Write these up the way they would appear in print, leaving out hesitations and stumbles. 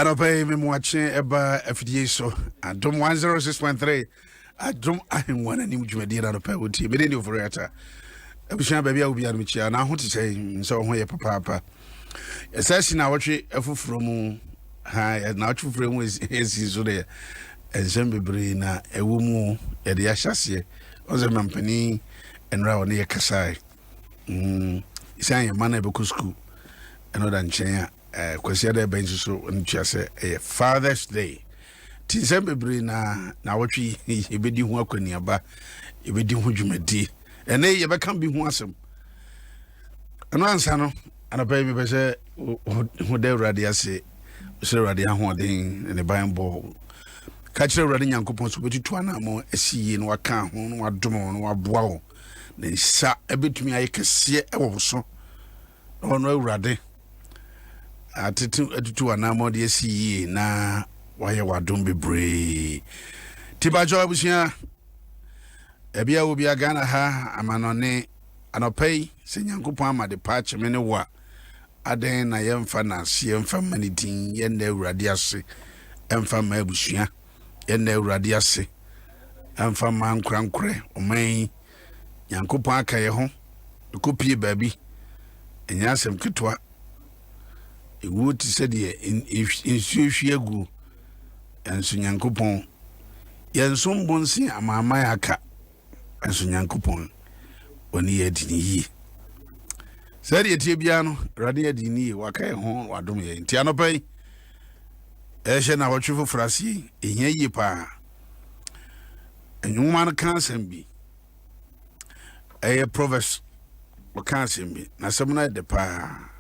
Adom watching eba FDA so Adom 106.3 Adom Ahengua na nim dwumadi na pɛ woti me de Ofori-Atta abusua baabi a obi a mechia na ho te sɛ so ho yɛ papa esasi na wɔtwe afufuro mu ha na wɔtwe afufuro mu esi so de ensem bebre na ewo mu yɛ de ahyase ɔze mampani enra wɔ ne yɛ kasai isan yɛ mana be ku school eno da nkyɛn a kwasi da ben so ntua sɛ Father's Day tinsem bebre na wɔtwe ebedi ho akwaniaba ebedi ho dwumadi ene ye bɛka bi ho asɛm eno ansa no anapa mi pɛ ho da urade ase sɛ urade ahoɔden ne ban bɔ ka kyerɛ urade nyankopɔn so betutu anamo asiye no waka ho no wadom no waboa wo ne nsa ebetumi aye kɛseɛ ɛwɔ so ɔno urade atutu anamo de asiye na wayɛ wadom bebre tibajo abusia ebia obi agana ha amanone anopai sɛ nyankopɔn amade pa kyeme ne wa aden na yɛmfa na se yɛmfa manidin yɛnna urade ase ɛmfa ma abusua yɛnna urade ase ɛmfa ma nkrankore ɔman nyankopɔn aka yɛ ho ekopie baabi ɛnya asɛm ketwa ewu ti sɛ de insuhwie agu ɛnso nyankopɔn yɛnso mbonsi amama aka ɛnso nyankopɔn oni yɛ dini yi sɛ de tie bia no urade yɛ dini yi waka yɛ ho wadom yɛ nti anopai ɛhyɛ na wɔtwe fofrase ehia yi pa enwuma no kan asɛm bi ɛyɛ Proverbs wɔka asɛm bi na asɛm no de pa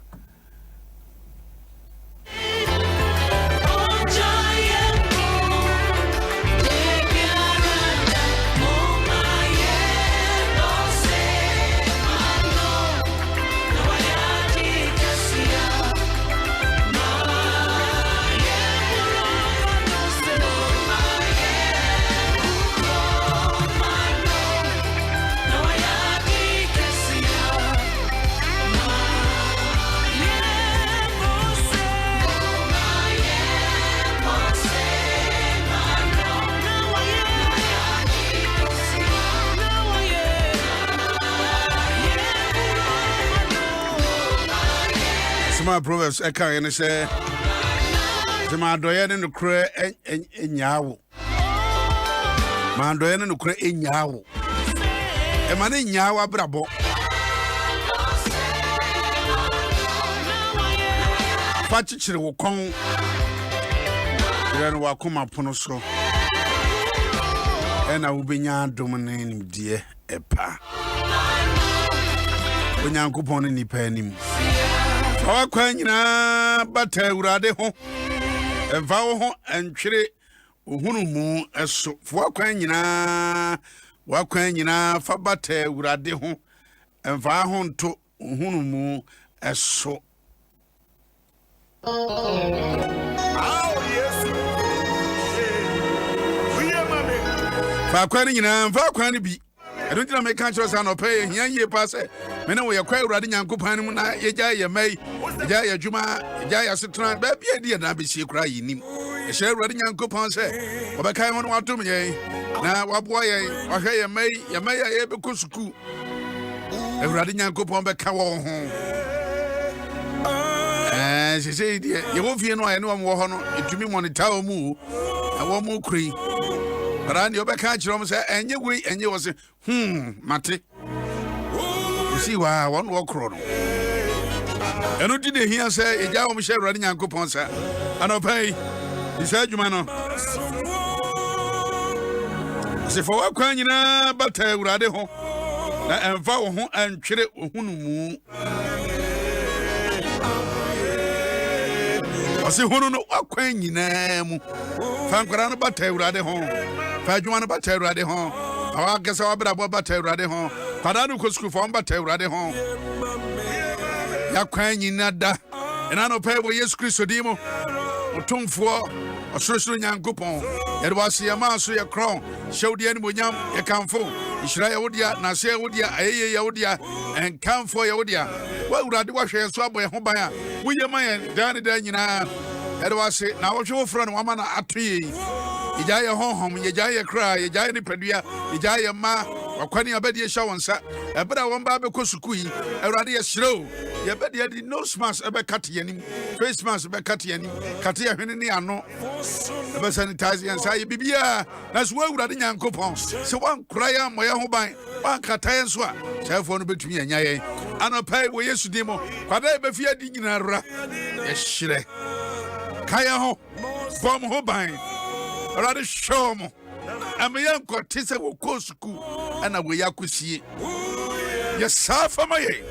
my Proverbs eka ene sɛ ma doye ne nokre enyawo ma doye ne nokre enyawo e ma ne nyawo abrabɔ fa chichire wo kon ren wa koma pono so ena wo benya adom ne nimdie epa onyankopɔn ne nipa anim Awakwa nyina bata urade ho emfa wo ho entwere ohunu mu eso wakwa nyina fa bata urade ho emfa ho nto ohunu mu eso fa kwa nyina fa kwa ne bi edo tina me kan kyerɛ no pay hia yie pa sɛ me ne wo yɛ kwa urade nyankopɔn mu na yɛgya yɛ mai yɛgya yɛ adwuma yɛgya yɛ setena ba bia di na be sie kra yinim ɛhyɛ urade nyankopɔn sɛ wɔbɛkan ho no watom yɛn na waboa yɛn wahwɛ yɛ mai yɛ bɛkɔ suku urade nyankopɔn bɛka wɔ ho sɛ die yɛ wo fie no ayɛ ne wɔn wɔ hɔ no etumi monitor wo mu na wo mu kuri Rani obeka kyerɛ sɛ enye wei enye wɔ se mate si wa wɔn wɔ kro no eno di ne hia sɛ egya wɔn hyɛ Awurade Nyankopɔn sa anopai isa adwuma no se fo wakwa nyina bata Awurade ho na emfa wo ho antwere ohunu mu ɔse hunu no wakwa nyina mu fa nkora no bata Awurade ho fa adwuma no bata Awurade ho awakasa wabrabɔ bata Awurade ho pada no kɔ school fo bata Awurade ho yakwa nyina da ena no pɛ wɔ Yesu Kristo di mu otomfoɔ ɔsorosoro Nyankopɔn yɛde wase yɛ maa so yɛ kron hyɛwdi ani monyam yɛ kamfo nhyira yɛ wodia na se yɛ wodia ayeye yɛ wodia enkamfo yɛ wodia wa Awurade wahwɛ so abɔ yɛ ho ban a woyɛ ma yɛ da ne da nyinaa Ede wa se na wo hwe frɔ no wama na atoye igya ye honhom igya ye kra igya ye nipadua igya ye ma wakwani abedi hya wonsa ebra won ba be kosuku yi awurade ye hyerɛw ye bedi adi nose mask ebe kat yanim face mask ebe kat yanim kat ye hwene ne ano ebe sanitize yan sa ye bibia na so awurade nyankopɔn se wan kra ya mo ye ho ban wan kata ye so a sɛfo no betumi anya ye anopai wo Yesu di mo kwada be fie di nyina ra ye hyerɛ kaya ho bom ho ban awurade show mo amayan ko tise wo kosuku ana wo yakusie yesafa maye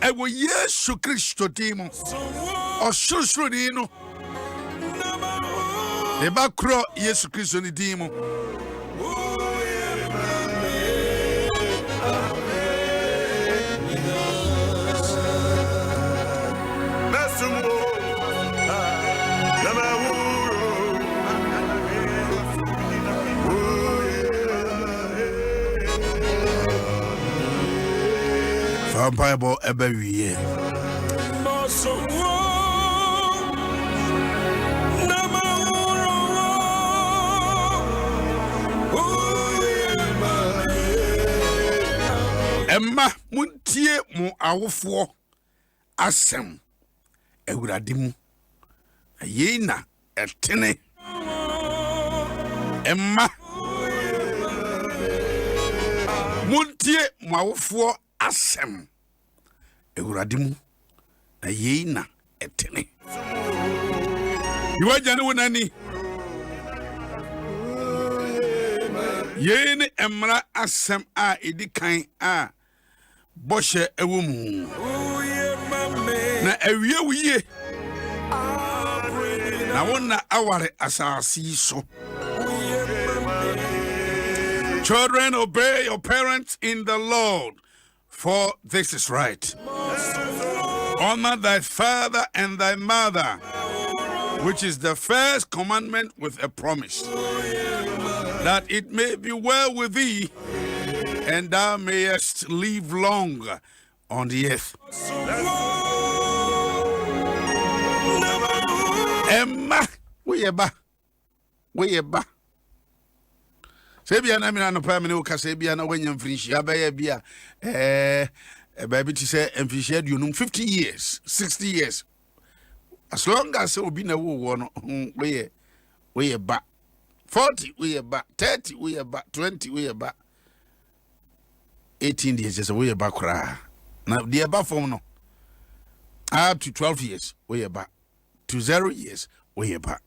e wo Yesu Kristo dimo osusuru ni no e ba kro Yesu Kristo ni dimo Bible ebewiye Emma muntie mu awofo asem ewurade mu ayina etene Emma muntie mu awofo asem ewurade mu ayina etene iwaja ne wonani yene emra asem a edikan a boshe ewo mu na awie wiye na wona aware asasi so. Children, obey your parents in the Lord, for this is right. Honor thy father and thy mother, which is the first commandment with a promise, that it may be well with thee, and thou mayest live long on the earth. Emma, we ba. Sebia na mina no pa me no kasa bia na wanya mfrinhia ba ya bia baby to say mfrinhia duonum 50 years 60 years as long as obi na wo no we ba 40 we ba 30 we ba 20 we ba 18 years just we ba kra na the ba form no up to 12 years we ba to 0 years we ba.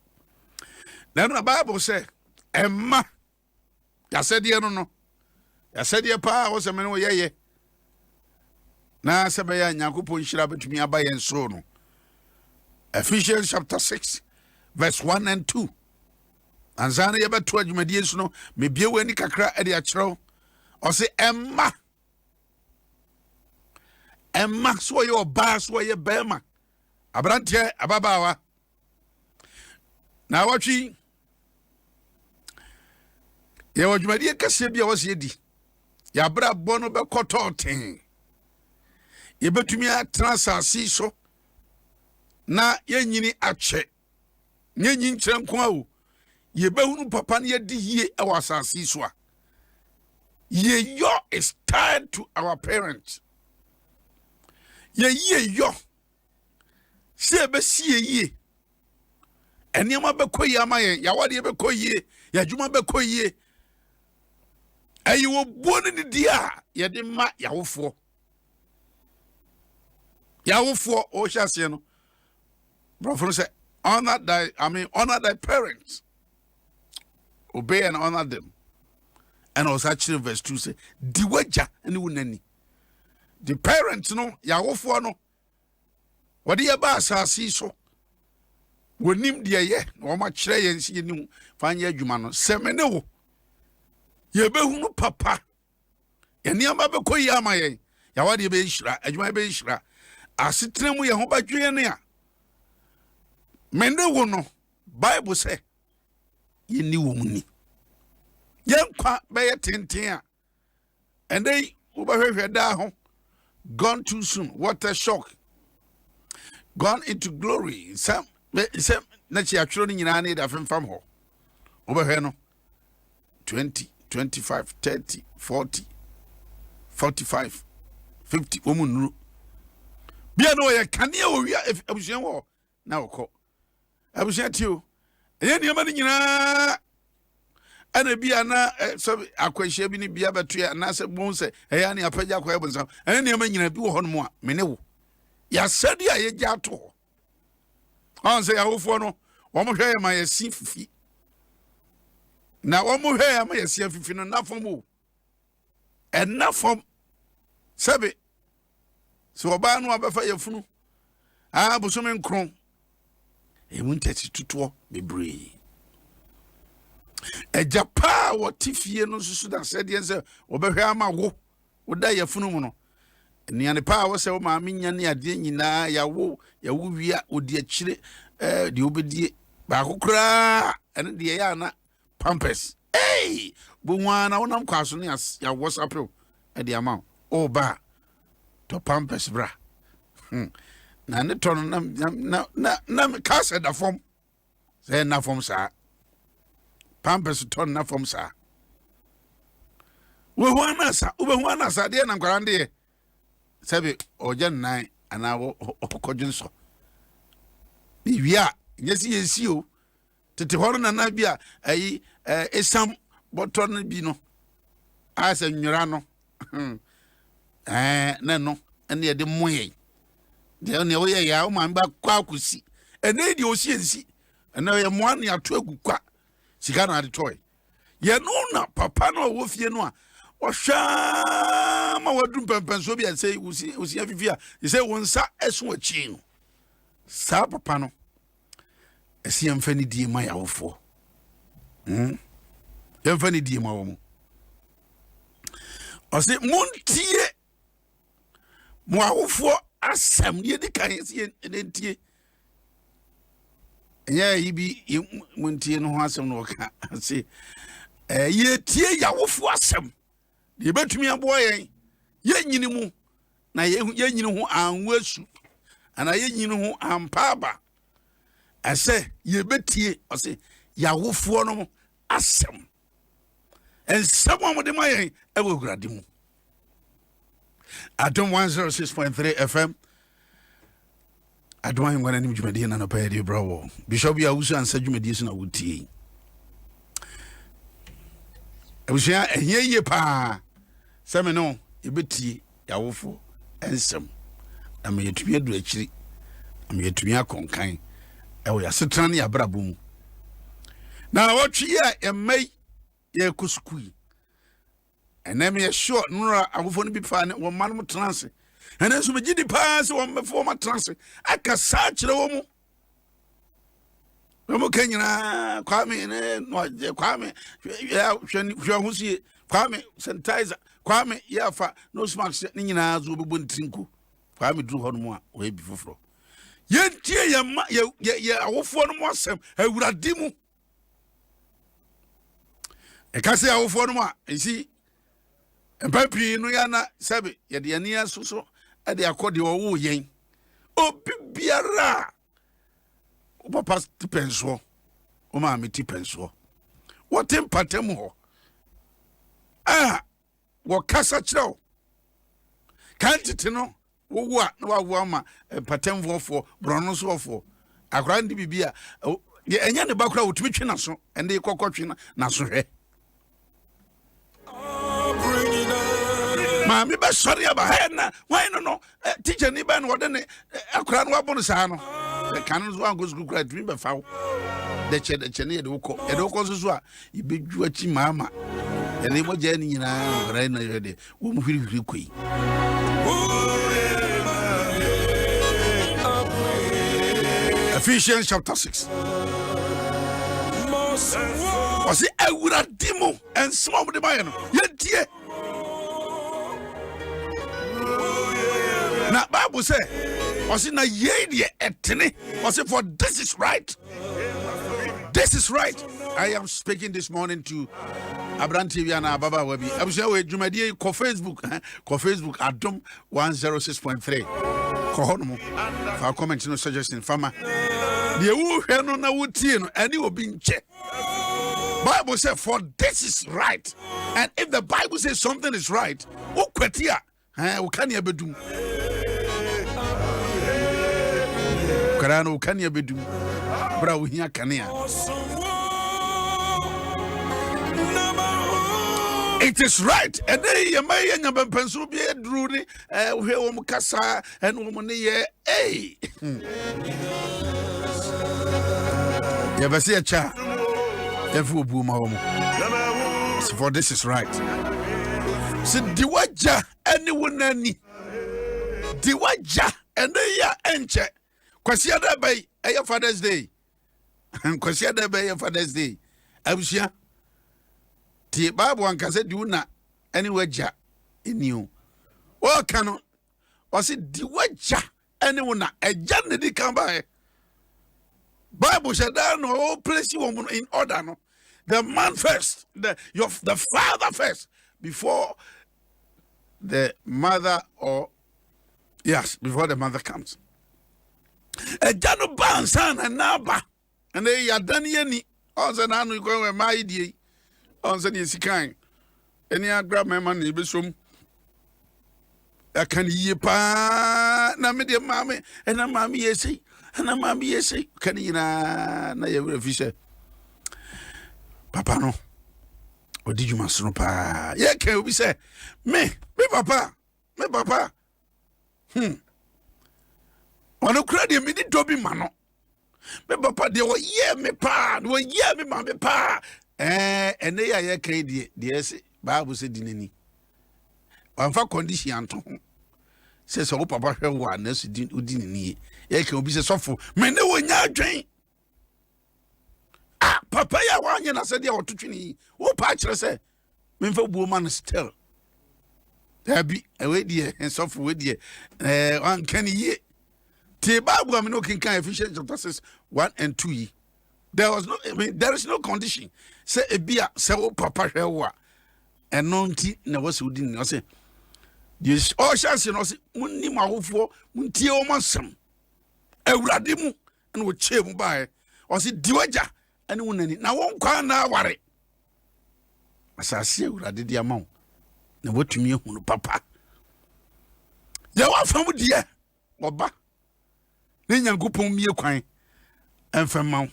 Now the Bible say Emma ya said ye no ya said ye pa wo se me no ye na se be ya nyankopon hira betumi aba ye nso no. Ephesians chapter 6 verse 1 and 2 anzana ye beto adwumadi enso no me bie wani kakra e de a kyerɛw o se Emma so ye oba so ye bema abrante ababawa na watwi ye wadwumadi kase bia wo se di ya bra bono be kototen ye betumi atrasasi so na ye nyini ache nye nyin kyerɛnko awo ye behunu papa na ye di hie e wasasi so a ye yo is tied to our parents ye yo se be sie ye eniama be koyi amaye ya wade be koyi ya dwuma be koyi ayi wo bonu ni dia ye de ma yawofo o hyase no brofo say honor thy parents, obey and honor them. And also actually verse 2 say diwaja ani wonani the parents no yawofo no wade ye ba asasi so wonim de ye no ma kyerɛ ye nsi ni fanya adwuma no semene wo ye behunu papa ye niama be koyi amaye ya wade be hira adwuma be hira asetremu ye ho badwe ne a mende wo no Bible say ye ni wo muni ye nkwa be ye tenten a and they ubahwehwe da ho gone too soon. What a shock. gone into glory. Some na chi atwero ni nyina na da femfam ho. Obehwe no 20, 25, 30, 40, 45, 50 womunuru. Bia no ye kanea wo wia abusuan wo na wokọ. Abusuan tio. Eye niam ni nyina ana bia na so akwanhia bi ni bia beto ya na se bon se eya ne apagya kwa ebonsa. Eye niam nyina bi wo ho no mo a mene wo. Ya sadi a ye gya to. On se ya wofo no wo mo hwe ma ye si fifi. Na wo mo hwe ya ma ye si fifi no na fom wo. Na fom sabe so oba no abafa yefunu bosome nkron emuntati tutuo bebre ejapa wotifie no susu da sede se obehwe ama wo da yefunu mu no niane pa wo se wo ma menya ne ade nyina yawo wia odi akire de obedie ba kokura ene de ya na pampers bonwana wonam kwaso ne ya WhatsApp e de ama o ba to pampers bra na ne ton na kasa da fom say na fom sa pampers ton na fom sa we wana sa de na nkwande sabe oje nan ana wo okojunso biwia nyesi yesi o tete horo na bia ayi esam boton bi no asa nwura no na no ene de moye de ne wo ye ya o man ba kwa kusi ene de o siensi ene ye mo an ya to agukwa sika na de toy ye no na papa no wo fie no a o hwa ma wadum pempenso bia sei usi afifia sei wonsa eso achi no sa papa no esi amfani die ma ya wofo amfani die ma wo mu o se muntie mo awofo asam ye di kan ye entie enya yibi muntie no ho asam no ka se ye tie yawofo asam ye betumi abo yen ye nyini mu na ye nyini ho anwasu ana ye nyini ho ampaba ase ye betie o se yawofo no asam ensam mo de mayen e wo gurade mu Adom 106.3 FM. Adom Ahengua na nimjumedi na pa ya brawo. Bishop ya usu ansa jumedi so na wutie. Abusia ehye pa. Same no ebetie ya wofo ensem. Na me yetumi adu akiri. Na me yetumi akonkan. Ewo ya setran ya brabum. Na wotwe ya emai ya kusukui. And then me sure nura awofo no bi fa ne wo manum transe ene so megidi pass wo mefo ma transe aka sa kire wo mu kanyina kwame ne no kwame ya hwe husie kwame sanitizer kwame ya fa no smax ne nyina zo bebo ntrinku kwame dru ho no mu a o ebi foforo yentie ya awofo no mu asem awurade mu e ka se awofo no mu a ensi Papi no ya na sabe ye de ani asoso e de akode wo yen obi biara o papa tipenso o ma me tipenso wo tempatem ho wo kasa kireo kan tete no wo wo a na wo ama patemfo brono so ofo akra ndi bibia ye enya ne bakura wo tumi twe na so ende kokotwe na so hwe ma me be sorry aba na why no teacher ni ba no wode ne akra no wabon sa no the canon so an go school grade me be fawo de che ne de woko so a ibedwu achi mama ene mo je ni nyina right na yede wo mu hwiri koi Ephesians chapter 6 was it awuradimo and small de baye no yentie na Bible say was it na ye de etene was it for this is right. I am speaking this morning to Abran TV and Baba Webi. I'm saying we Jumadi ko Facebook Adom 106.3. Kohono for comment no suggestion farmer. The who no na wutie no ani obi nche. Bible says for this is right. And if the Bible says something is right, o kwetia o kan ya bedum. Karano o kan ya bedum. Bra wo hia kanea. It is right. And then you may have been pencil be a drury, where Kasa and woman ye. Hey, you ever see a child? Every boom home. For this is right. So, Diwaja, anyone any Diwaja, and they are enche. Kwasiada by a Father's Day. And Kwasiada by a Father's Day. I was here. The Bible one can say do not anywhere ja in you. Or cannot was it the word ja anyone a jan did come by. Bible said that no place you woman in order no. The man first, the father first before the mother or yes, before the mother comes. A jano ban son and naba and they are done any also now we go with my idea. On said yes, kind. Any grab my money, be some. I can ye pa na me dear mammy, and a mammy yes, and a mammy yes, can you na your fisher? Papa no. What did you must know pa? Yeah, can we say me papa. One credit me did Toby Mano. Me papa, they were yeah me pa, they were yeah me mammy pa. And they are crazy. The Bible said, Dinny. One for condition anto. Says, oh, papa, one, nurse didn't need. It can be so soft. Men, no one ya drain. Ah, papa, ya one, and I said, you ought to train. Oh, patch, I say, men for woman still. There be a way, dear, and soft with dear. One can ye. The Bible, I'm looking kind of efficient of passes 1 and 2. There was no, I mean, there is no condition. Say a beer, say, oh, papa, and no tea, never so didn't say. Yes, all chance, you know, Munni Mahufo, Munti Omansam, a radimu, and would cheer by, or say, Diwaja, and one now won't call now worry. As I see, I did the amount. Now, what to me, papa? You are from dear, or ba. Then you go pon me a coin, and from mount.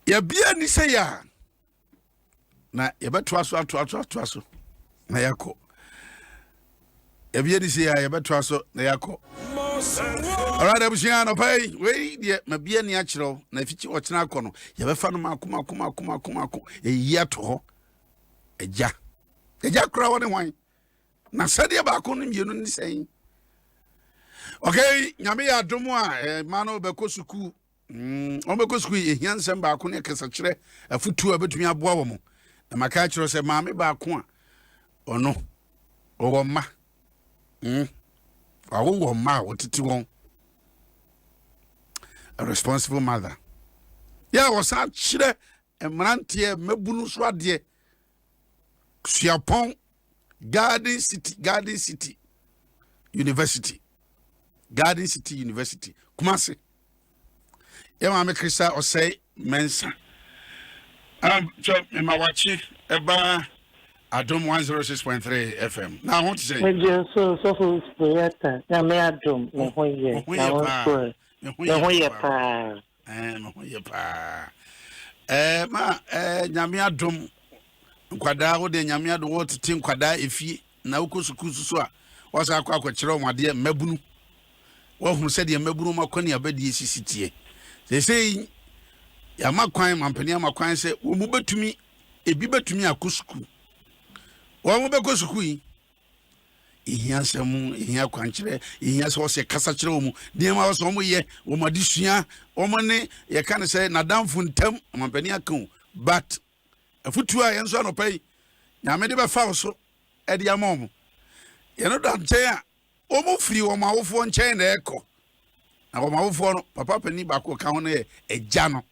Ya bia ni say ya na ya beto aso na yako ya bia ni say ya beto aso na yako alright abusia no pay we de ma bia ni akiro na fichi ochena akono ya befa no makoma e yi ato eja kura woni wan na sade ba akono mienu ni say okay nyame ya domo a mano be ko suku Omeko sku ehian sem ba ko ne kesa kire afutu abetumi aboa wo mo na maka kire se maame ba ko a ono owo ma awo ma wotiti won a responsible mother ya wo sa kire emrantie mabunu so ade Suapon Garden City University Kumasi. Yama me Krista or say mensa. Job in my watching about Adom 106.3 FM. Now I want to say so Ofori-Atta. Now me Adom nyame adom nkwada wo de nyame ado wo tete nkwada efie na wokosukusu so a wasa akwa kire omade mabunu wo hu se de mabunu makoni abadi esisitie say ya makwan mampani makwan se wo mu betumi ebi betumi akosuku wo mu bekosuku yi ihia semu ihia kwankyere ihia so se kasa kire wo mu de ma so mo ye wo madisua wo mo ne ye kan se nadamfu ntam mampani akon but afutu a yenso anopai nyame de be fa so e de amom ye no dan chen a wo mo firi wo mawofo nchen na eko na wo mawofo no papa pani ba ko ka ho no ye eja no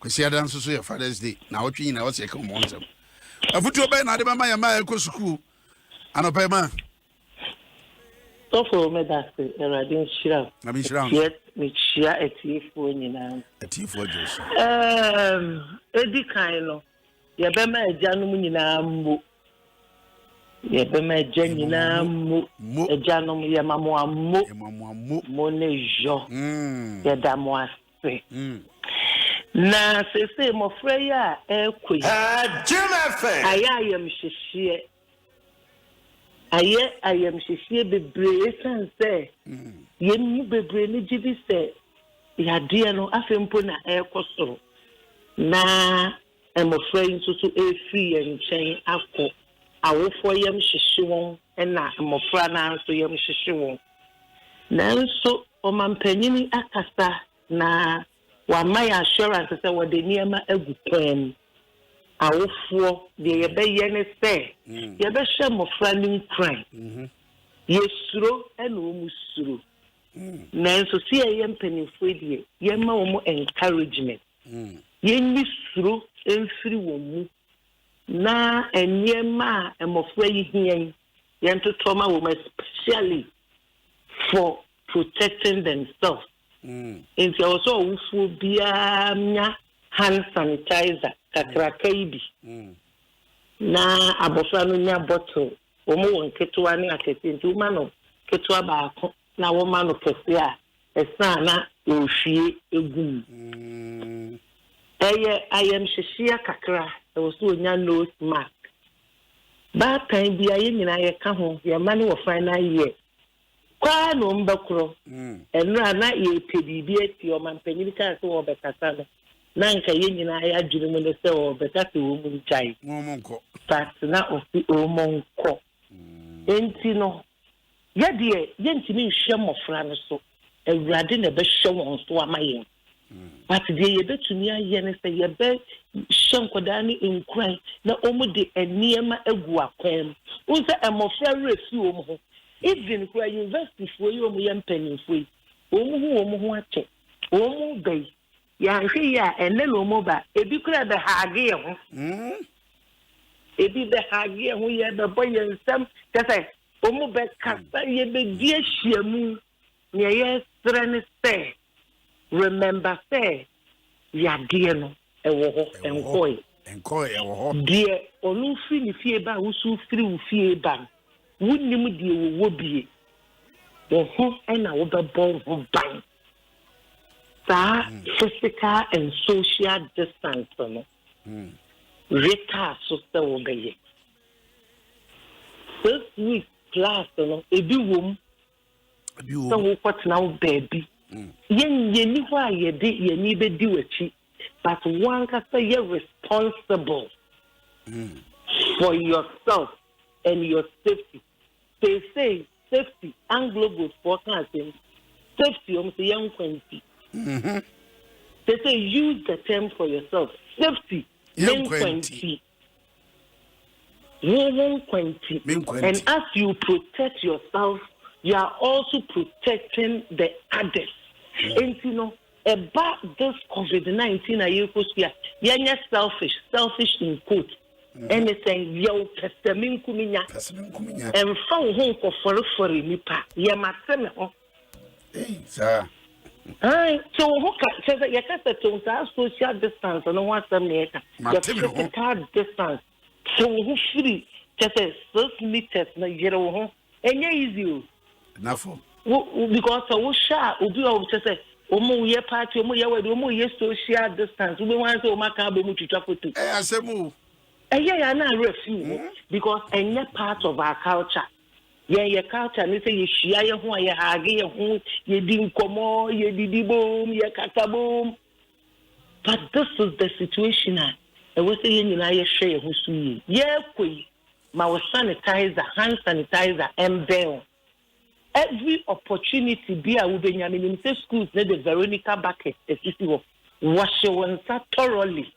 kwesi adan so ye Father's Day na wo twi na wo se ka mo nsem afutu be na de be ma ye ma eko school anopai ma So for me that's Eradin Shira. I mean, Shram. Yet me share a tea for you now. A tea for Joseph. Eddie Kaino. Yabema Janum Yinamu. Yabema Janinamu. A Janum Yamamu Monejo. Yadamoase. Na se mo freya ekwe. I am shishie. I am shishie bebre sense. Yemu bebre ni jibi se ya dia no afempo na ekosoro. Na mo freya so efri enchen akọ. Awofo yam shishie won na mo fra na so yam shishie won. Nanso o mampanyini akasa na wa my assurance say what the niema agu pen awofo de ye be ye ne say ye be hwe mofra nim kran yesuro ena omusuro nanso si ye mpanifo die ye ma wo encouragement ye ni suro emfiri wo mu na eniema emofra yi hien ye ntotoma wo especially for protecting themselves. If you also ufu biya hand sanitizer kakraka ibi na abofra no nya bottle omo won ketewa ne akete nti uma no ketewa baako na wo ma no kese a esa na ohwie egum ayem hyehyia kakra e wo so onya nose mask ba kan bia ye nyina ye ka ho ye ma ne wo final year kwa no mbakro enra na ye pedibi ati o mampanyini ka so wo bekasa no na nka ye nyina ya adwene mu ne se wo bekasa wo mu nchai Mo monko. but na ofi o monko enti no ye de ye ntimi hwe mofra no so awurade na be hwe won so amaye but de ye betumi aye ne se ye be hwe nkoda ne nkran na omu de eniema agu akwam unse emofra refi o mu ho even for university for you mu yampani for omu ho ache omu bai ya hwe ya ene no mo ba ebi kura be haage ye ho ebi be haage ye ho ye be boye nsam kase omu be kasa ye be die hyiamu ne ye strene say remember say ya die no ewo ho enkoi ewo ho die onu fi ni fie ba wusu firi wo fie ba wunnim die wo bie wo ho na wo be bon ho ban sa physical and social distance no reka so se wo be ye this week class no ebi wom so wo kwatna wo baby yen ni ho ayede ye ni be di wachi but one can say you're responsible for yourself and your safety. They say safety, Anglo goes for safety, almost young 20. They say use the term for yourself. Safety, young 20. Young 20. And as you protect yourself, you are also protecting the others. And you know, about this COVID-19, you're selfish in quote. Anything yo testamin kuminya and found home for nipa yamaseme ho sir so who says that you can social distance no one some meter physical distance so who free just 6 meters na yero ho enye easy enough because we share obi o just say omo ye party omo ye wedo omo ye social distance we want say o maka be mu twitwa photo asemu yeah, na refuse because any part of our culture. Yeah, your culture, they say you share your home, you hug your home, you didn't come on, you did boom, you boom. But this is the situation. I was saying, you know, you share who's you. Yeah, my sanitizer, hand sanitizer, and bell. Every opportunity be a woman, I mean, in schools, the Veronica bucket, wash your hands thoroughly.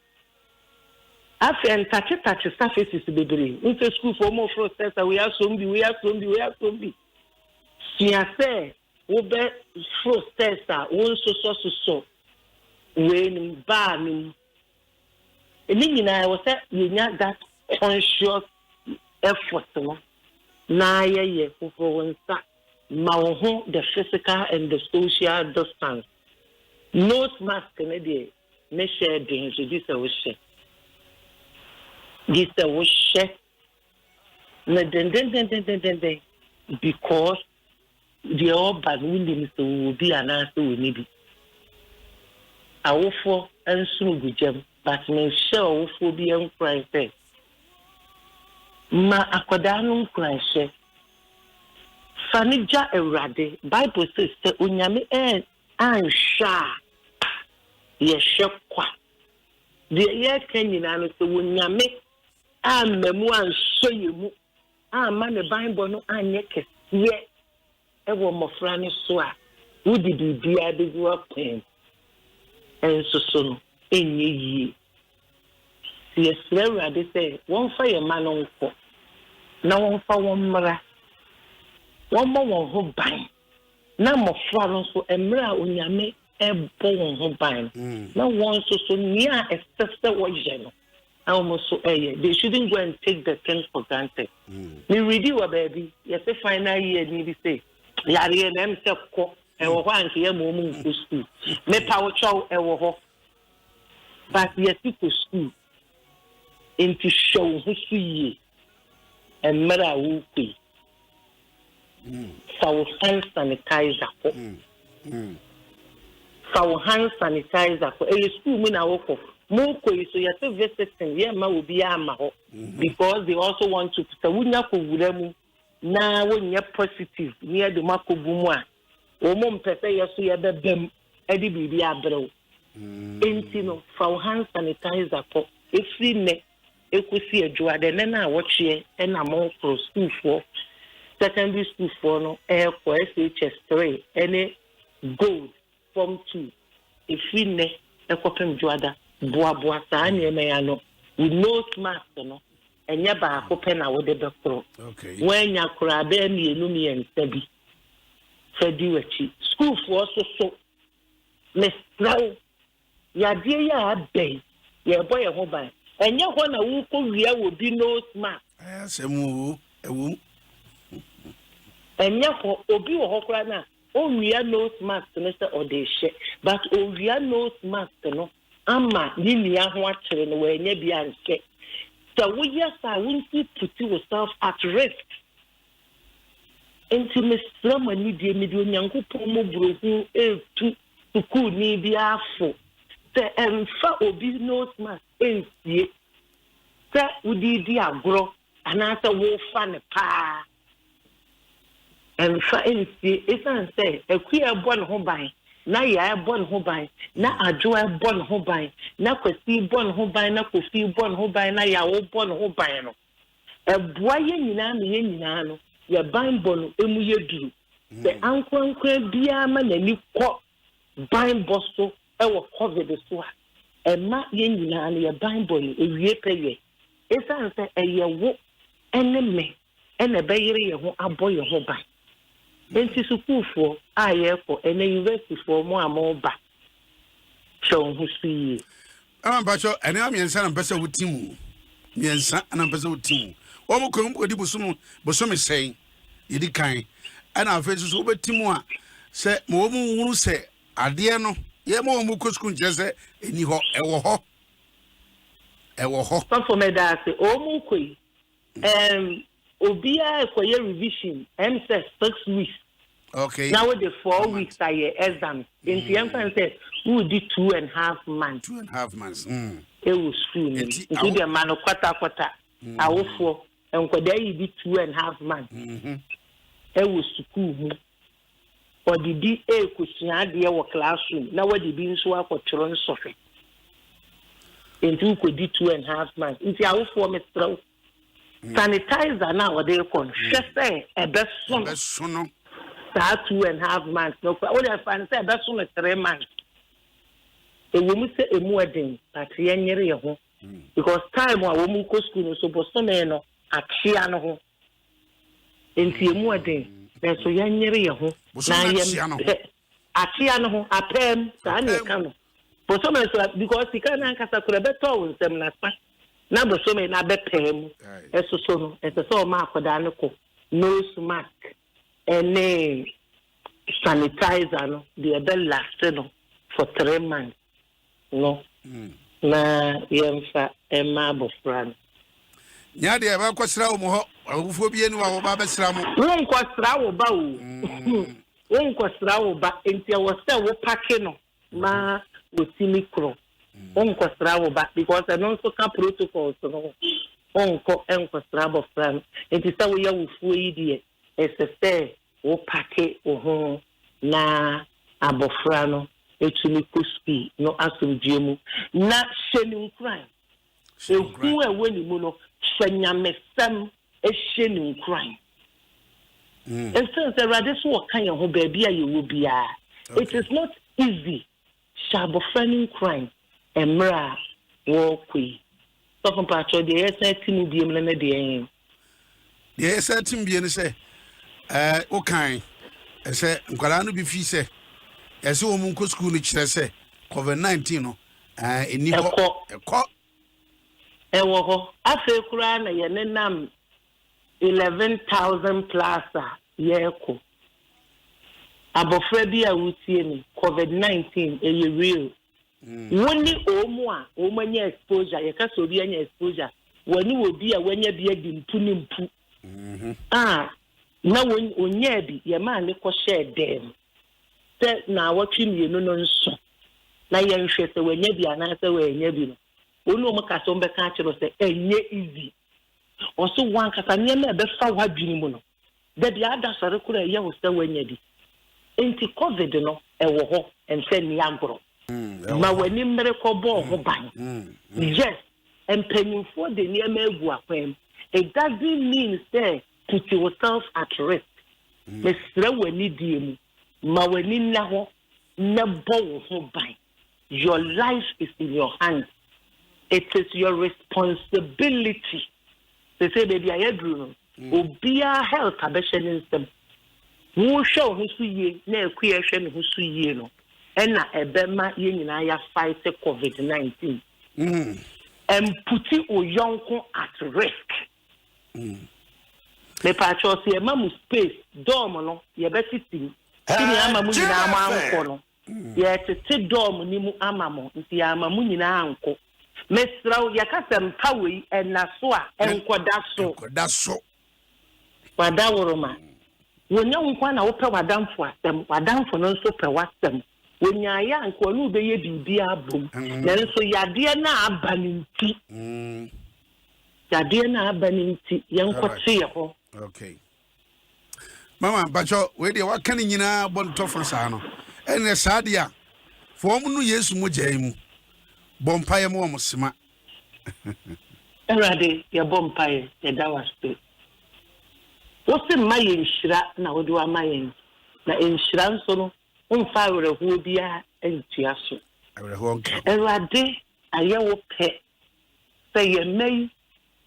After and touch surfaces to be brave. In the school for more process, we are zombie. She has said, we be process, one so. When ban. And then I was saying, you know that conscious effort. Na ye for one sack. the physical and the social distance. Nose mask ne share the this a wish. This a wish. Because the all bad windows will be an answer with me. I will for and soon with them, but may show for be on Christ. Ma akwadanum Christ. Fanija erade Bible says unyame ansha ye shekwa de ye kanyina no so unyame amemu ansha yemu ama ne Bible no anye kese ewo mofra ne so a wudi bibia de go pen enso so no enye yi ye erade say won fa ye ma no nko na won fa won mra one more who bang. Now, more flowers for a mirror on your make a bone who bang. No one so near a sister or general. I almost so they shouldn't go and take the things for granted. We read you a baby. Yes, a final year need to say. Yari and themselves cook and one here moment to school. Me power chow ever. But yes, to school into show who see and mirror who pay. For hand sanitizer. For hand sanitizer. For a school, me now work. More so you have visiting. Yeah, ma will be because they also want to. So we now go now when you're positive near the Marco Bumwa. O mom pese yesu ye bebem edi bibi abro. Enti no for hand sanitizer for efri ne ekusi adwa de na watch ye na mo for school for. Secondary school for no air for SHS 3 any gold form 2 if we ne ekopem juada boa sa anye me ya no with no mask no enya ba akopem na wo de bekro okay when ya kura be mienu mi ensabi fedi wachi school for so miss now ya die ya abey ya boy ho ban enya ho na wo ko wia wo bi no mask asemu ewu enya ho obi wo hokra na o wia nose mask no se odehye but o wia nose mask no ama ni nia ho akere no we nya bia nke so we yes I won't put yourself at risk intimacy mani die me dio nyankopon mo brohu etu tuku ni bia afo se emfa obi nose mask ensie se udi di agro anasa wo fa ne pa emfa ensie esan se akuya bon ho ban na ya bon ho ban na adwo bon ho ban na kwasi bon ho ban na kofi bon ho ban na ya wo bon ho ban no eboa ye nyina me ye nyina no ya ban bon emu ye duru se ankrankra bia ma na ni ko ban boso e wo covid so a ema ye nyina no ya ban bon ewie peye esan se eye wo eneme ene beyire ye ho aboye ho ban enti sukufo aye for ene university for mo amoba show who see bacho ene amiensa na pesa wutimu miensa na pesa wutimu o mo ko mo di bosomo sei yidi kan ana afesu so betimu a se mo mu wuru se ade no ye mo mu ko school je se eni ho ewo ho so for me that o mu koi obia ekoye revision says 6 weeks. Okay. Now the 4 weeks are your exams. In the end, says we did 2.5 months. 2.5 months. It was school. Into the man of quarter. I will for and there you did 2.5 months. It was school. Or the DA question idea or classroom. Now what the being so for children suffering. Into could do 2.5 months. Into our form is throw. Sanitizer now they call just say a best son. 2.5 months. No, all I find say best son 3 months. A woman say a more thing, but yenny because time when woman go school so bosome no akia no ho. Enti a more thing. Then so yenny ho. Na yem akia no ho apem sa na kan. Bosome so because he can ankasa kura beto nsem na spa. Na bosome na bepem eso so no eso so ma akoda ne ko nose mask any sanitizer no the be last no for 3 months no na yemfa emma bofran nya de ba kwasra wo ho awufo bi enu wa wo ba besra mo won kwasra wo ba o won kwasra wo ba enti wo se wo pake no ma wo timi kro won kwasra wo ba because I don't so ka protocols no won ko en kwasra bofran enti se wo ya wo fuo yi de esese wo pake wo ho na abofra no etumi kuspi no asomdwemu na shenim crime ehu eweni mu no hwanyamesem ehyenim crime sense rather so kan ye ho baabi a ye wo bia it is not easy shabofraning crime emra wo kwi so from patro de yesa timu biem na de yen de yesa tim bie ne se o kan se nkwala no bi fi se ese wo mun ko school ni kire se COVID-19 no eni ho ekọ ewo ho afa kura na ye nenam 11,000 plus yeko abofra bi a wutie ni COVID-19 e real woni omu a omanya exposure ye ka so bi anya exposure wani obi a wanya bi adi mpu ni mpu na wonya bi ye ma ne ko share dem te na watwi mienu no nso na ye nhwe se wanya bi ana se wanya bi no onu o maka so mbeka akiro se enye easy oso wan kasa nyema e be fa wadwini mu no da bia ada sare kura ye wo se wanya bi enti covid no e wo ho ense ni agro ma wani mmere ko bo ho ban yes empanyinfo de nyema egu akwam it doesn't mean say put yourself at risk mesre wani diemu ma wani na ho na bo ho ban your life is in your hands. It is your responsibility. They say, baby, I agree. Obia health abeshenin sem. Who show who see ye, na creation who see ye no. And na ebema ye nyina ya fight COVID-19. And putting o yonko at risk. Me pacho si emamu space dorm no ye beti tin. Kini ama mu nyina ama anko no. Ye tete dorm ni mu ama mo. Nti ama mu nyina anko. Mesrao yakasem pawi enaso a enkodaso wadaworoma wonya nkwa na wo pe wadamfo asem wadamfo no nso pe wasem wonya ya nkwa no be ye bibia abom na nso yade na abaninti yade na abaninti yenkote ye ho okay mama bacho we de wakan nyina bonto fansa no ene sadia fo mu no yesu mo jaimu bompaye mo musima erade ya bompaye ya dawaste wosi maye nshira na wodi wa maye na nshira nso no umfa werehwo bia entua so werehwo nka erade aye wo pe say ye may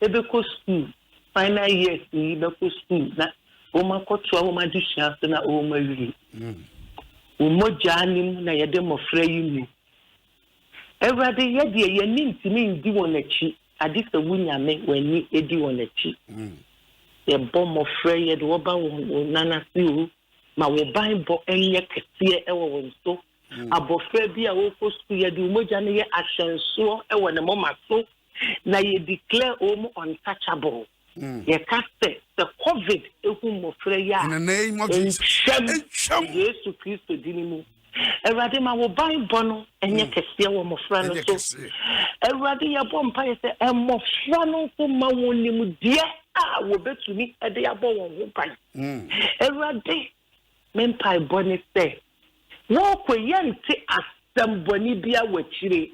ebeko school final years ni beko school na o makoto o madishia so na o mawi o mojanim na ye de mofra yimi everybody yedi ye nintimi ndi wonachi adisa wunyame wani edi wonachi ye bomb frey ye do ba wo nana si ma we bible enye kese ewo wonso abofra bi a wo ko school ye di moja ne ye ahyenso ewo ne mama so na ye declare om untouchable ye kaste the covid ehu mo frey ya in the name of Jesus Christ dinimu everybody ma wo bible no enye kese wo mo fra no so everybody ya bompa ye se mo fra no so ma wonim de a wo betumi e de ya bo won ho pan everybody mempai boni se wo ko yente asemboni bia wachire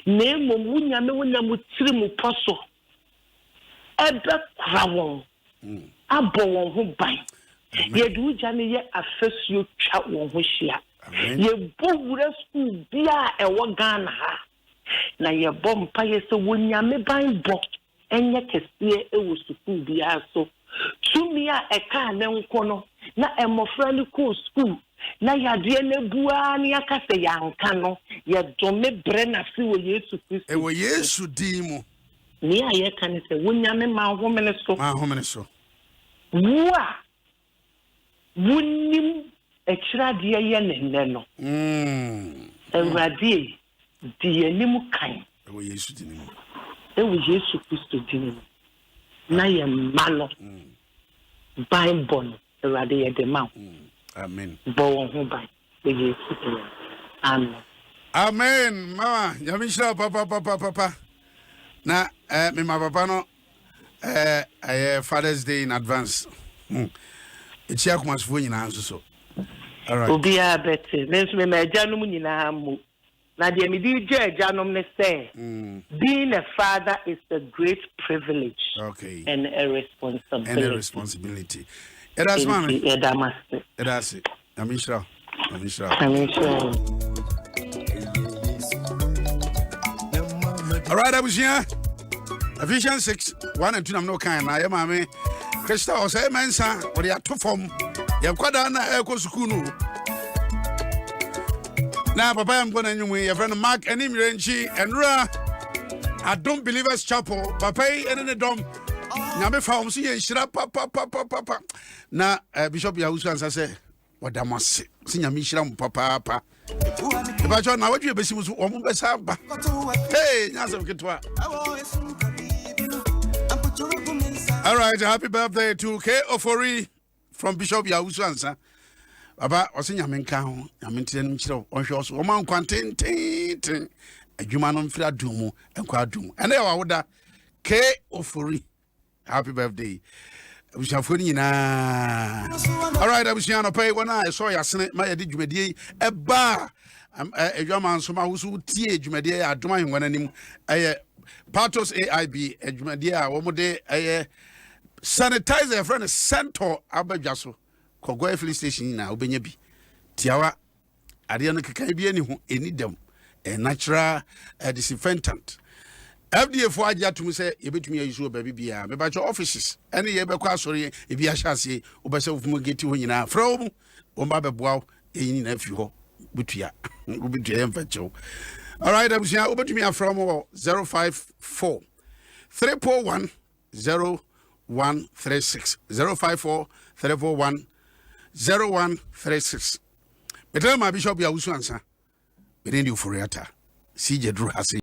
na emom wunyame wonam tiri mu poso ebe kra won abo won ho ban ye du jane ye afesuo twa won ho hia ye bowura school bia e wo Ghana ha na ye bompa ye se wonyame ban bo enye kese e wo school bia so tumi a e ka ne nko no na emofra ni ko school na yade ne bua ni akase yanka no ye dome bre na fi wo Yesu Kristo e wo Yesu dimu ni aye kan se wonyame ma homene so ma homene so wa wunim ekira de ye ne no Ewurade di anim kan ewo Yesu dinim ewo Yesu Kristo dinim na ye ma no Bible no Ewurade ye de ma amen bo won ho ban be Yesu dinim amen mama yamishira papa na me ma papa no Father's Day in advance it's ya kuma sfo nyina nso so all right obia bete nenso me majanum nyina mu na de me di jajanum ne say being a father is a great privilege okay and a responsibility it has mama it has amishra all right abusia Ephesians 6:1 and 2 I'm no kind na mama Krista o say mensa o de atofom ye kwada na eko sukunu na papa am gonna nyum ye friend Mark enim renchi enra Adom Believers Chapel papa ene ne dom nyame fa om so ye nhira papa na bishop ya usu ansa say wadamase si nyame nhira m papa ba jo na wadwe besim so om be sa ba hey nyasa ketwa. All right, happy birthday to K. Ofori from Bishop Yawusu Ansa. Baba, wasi nyamenka ho, nyamentie nchiro onhwe so. Oma nkwanten ten. Adwuma no mfira dumu, enkwa adumu. Ene ya wawoda K. Ofori. Happy birthday. Abusafo ni nyina. All right, abusia no pay wona I saw yasene ma yedi dwumadie eba. Adwuma nso ma wusu tie dwumadie Adom Ahengua nanim. Patos AIB adwumadie a wo de sanitizer your friend center abadwaso kogo filling station na obenya bi tiawa ade no kekan bi ani ho eni dem natural disinfectant FDA for agya tum say yebetumi ayiso baby bia me ba cho offices ene ye bekọ asori e bi ahase obese fumugeti ho nyina fra wo ba beboa eyin na afi ho butua obitua emfacho. All right abusia obetumi afra mo 054 341 0136 054 341 0136. Betel ma bishop ya usu ansa. Berendi Ofori-Atta. CJ Drew Hase.